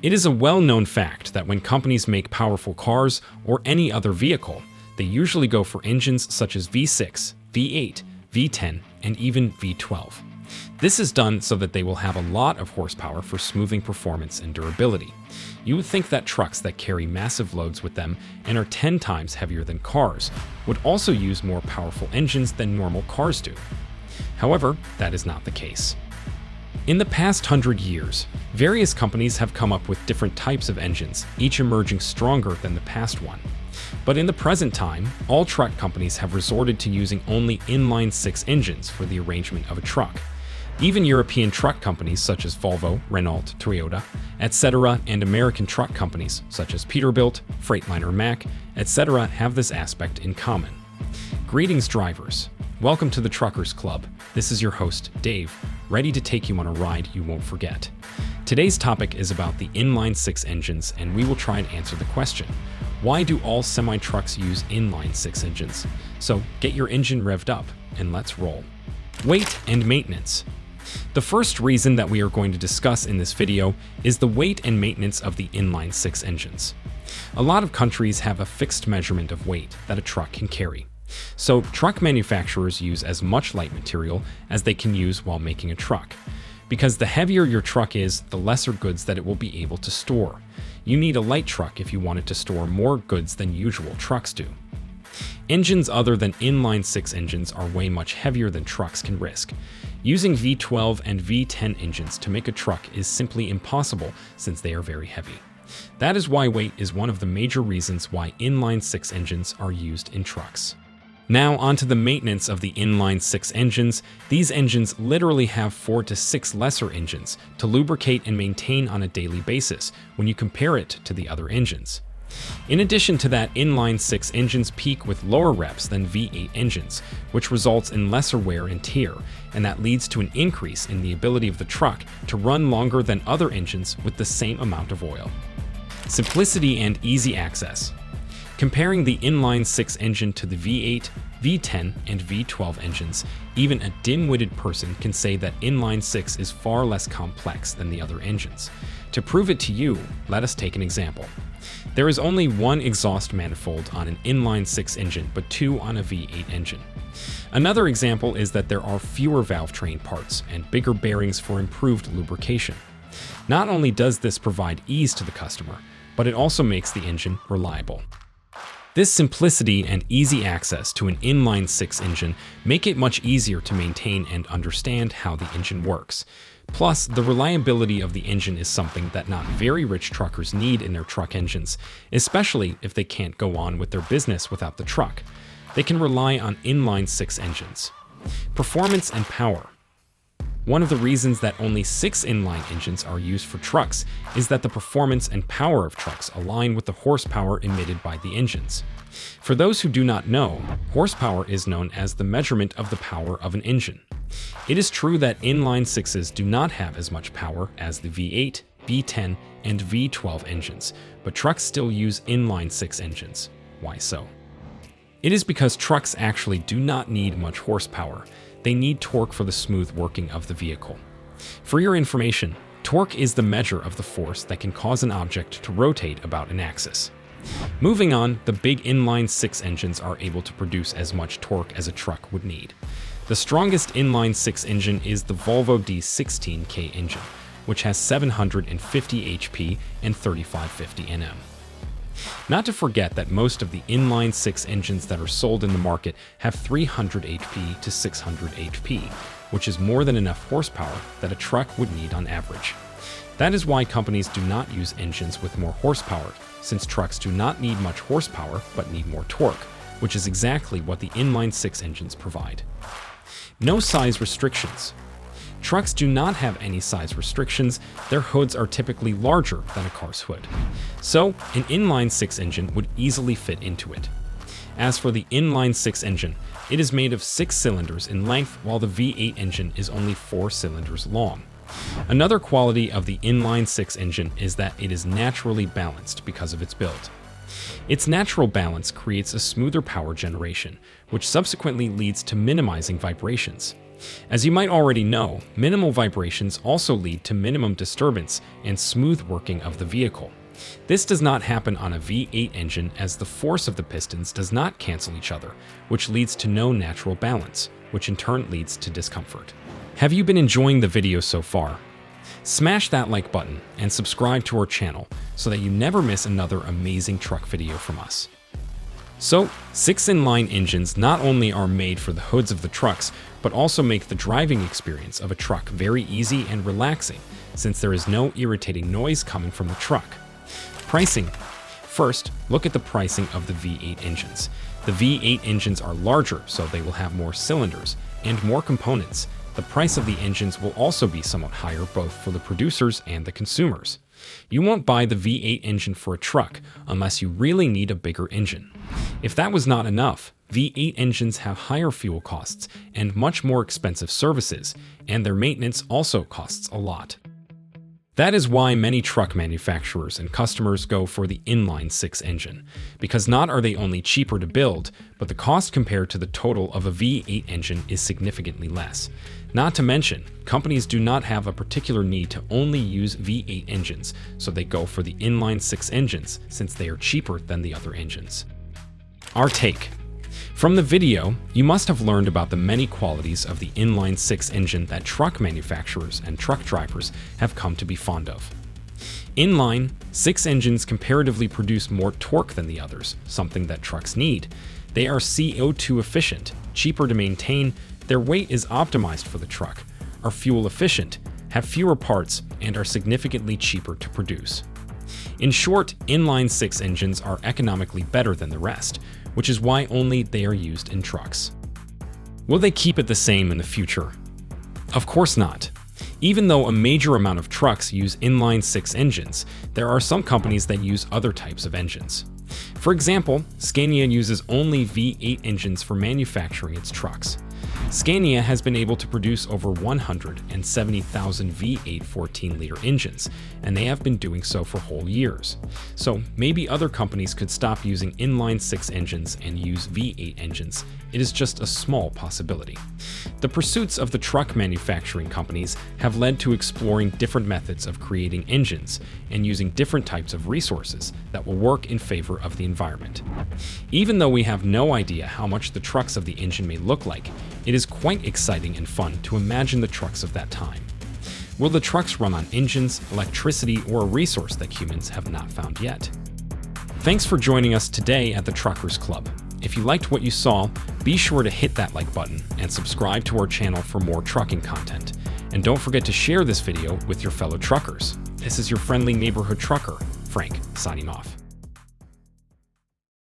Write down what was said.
It is a well-known fact that when companies make powerful cars or any other vehicle, they usually go for engines such as V6, V8, V10, and even V12. This is done so that they will have a lot of horsepower for smoothing performance and durability. You would think that trucks that carry massive loads with them and are 10 times heavier than cars would also use more powerful engines than normal cars do. However, that is not the case. In the past 100 years, various companies have come up with different types of engines, each emerging stronger than the past one. But in the present time, all truck companies have resorted to using only inline-six engines for the arrangement of a truck. Even European truck companies such as Volvo, Renault, Toyota, etc., and American truck companies such as Peterbilt, Freightliner Mack, etc. have this aspect in common. Greetings, drivers. Welcome to the Truckers Club. This is your host, Dave, ready to take you on a ride you won't forget. Today's topic is about the inline-six engines, and we will try and answer the question, why do all semi-trucks use inline-six engines? So get your engine revved up, and let's roll. Weight and maintenance. The first reason that we are going to discuss in this video is the weight and maintenance of the inline-six engines. A lot of countries have a fixed measurement of weight that a truck can carry. So truck manufacturers use as much light material as they can use while making a truck. Because the heavier your truck is, the lesser goods that it will be able to store. You need a light truck if you want it to store more goods than usual trucks do. Engines other than inline-six engines are way much heavier than trucks can risk. Using V12 and V10 engines to make a truck is simply impossible since they are very heavy. That is why weight is one of the major reasons why inline-six engines are used in trucks. Now onto the maintenance of the inline-six engines. These engines literally have 4 to 6 lesser engines to lubricate and maintain on a daily basis when you compare it to the other engines. In addition to that, inline-six engines peak with lower reps than V8 engines, which results in lesser wear and tear, and that leads to an increase in the ability of the truck to run longer than other engines with the same amount of oil. Simplicity and easy access. Comparing the inline-six engine to the V8, V10, and V12 engines, even a dim-witted person can say that inline-six is far less complex than the other engines. To prove it to you, let us take an example. There is only one exhaust manifold on an inline-six engine, but 2 on a V8 engine. Another example is that there are fewer valve train parts and bigger bearings for improved lubrication. Not only does this provide ease to the customer, but it also makes the engine reliable. This simplicity and easy access to an inline-six engine make it much easier to maintain and understand how the engine works. Plus, the reliability of the engine is something that not very rich truckers need in their truck engines, especially if they can't go on with their business without the truck. They can rely on inline-six engines. Performance and power. One of the reasons that only 6 inline engines are used for trucks is that the performance and power of trucks align with the horsepower emitted by the engines. For those who do not know, horsepower is known as the measurement of the power of an engine. It is true that inline-sixes do not have as much power as the V8, V10, and V12 engines, but trucks still use inline-six engines. Why so? It is because trucks actually do not need much horsepower. They need torque for the smooth working of the vehicle. For your information, torque is the measure of the force that can cause an object to rotate about an axis. Moving on, the big inline-six engines are able to produce as much torque as a truck would need. The strongest inline-six engine is the Volvo D16K engine, which has 750 HP and 3550 Nm. Not to forget that most of the inline-six engines that are sold in the market have 300 HP to 600 HP, which is more than enough horsepower that a truck would need on average. That is why companies do not use engines with more horsepower, since trucks do not need much horsepower but need more torque, which is exactly what the inline-six engines provide. No size restrictions. Trucks do not have any size restrictions. Their hoods are typically larger than a car's hood. So, an inline-six engine would easily fit into it. As for the inline-six engine, it is made of 6 cylinders in length, while the V8 engine is only 4 cylinders long. Another quality of the inline-six engine is that it is naturally balanced because of its build. Its natural balance creates a smoother power generation, which subsequently leads to minimizing vibrations. As you might already know, minimal vibrations also lead to minimum disturbance and smooth working of the vehicle. This does not happen on a V8 engine as the force of the pistons does not cancel each other, which leads to no natural balance, which in turn leads to discomfort. Have you been enjoying the video so far? Smash that like button and subscribe to our channel so that you never miss another amazing truck video from us. So, 6 inline engines not only are made for the hoods of the trucks, but also make the driving experience of a truck very easy and relaxing, since there is no irritating noise coming from the truck. Pricing. First, look at the pricing of the V8 engines. The V8 engines are larger, so they will have more cylinders and more components. The price of the engines will also be somewhat higher both for the producers and the consumers. You won't buy the V8 engine for a truck unless you really need a bigger engine. If that was not enough, V8 engines have higher fuel costs and much more expensive services, and their maintenance also costs a lot. That is why many truck manufacturers and customers go for the inline 6 engine, because not are they only cheaper to build, but the cost compared to the total of a V8 engine is significantly less. Not to mention, companies do not have a particular need to only use V8 engines, so they go for the inline 6 engines since they are cheaper than the other engines. Our take. From the video, you must have learned about the many qualities of the inline 6 engine that truck manufacturers and truck drivers have come to be fond of. Inline 6 engines comparatively produce more torque than the others, something that trucks need. They are CO2 efficient, cheaper to maintain, their weight is optimized for the truck, are fuel efficient, have fewer parts, and are significantly cheaper to produce. In short, inline 6 engines are economically better than the rest, which is why only they are used in trucks. Will they keep it the same in the future? Of course not. Even though a major amount of trucks use inline 6 engines, there are some companies that use other types of engines. For example, Scania uses only V8 engines for manufacturing its trucks. Scania has been able to produce over 170,000 V8 14-liter engines, and they have been doing so for whole years. So maybe other companies could stop using inline 6 engines and use V8 engines. It is just a small possibility. The pursuits of the truck manufacturing companies have led to exploring different methods of creating engines and using different types of resources that will work in favor of the environment. Even though we have no idea how much the trucks of the engine may look like, it is quite exciting and fun to imagine the trucks of that time. Will the trucks run on engines, electricity, or a resource that humans have not found yet? Thanks for joining us today at the Truckers Club. If you liked what you saw, be sure to hit that like button and subscribe to our channel for more trucking content. And don't forget to share this video with your fellow truckers. This is your friendly neighborhood trucker, Frank, signing off.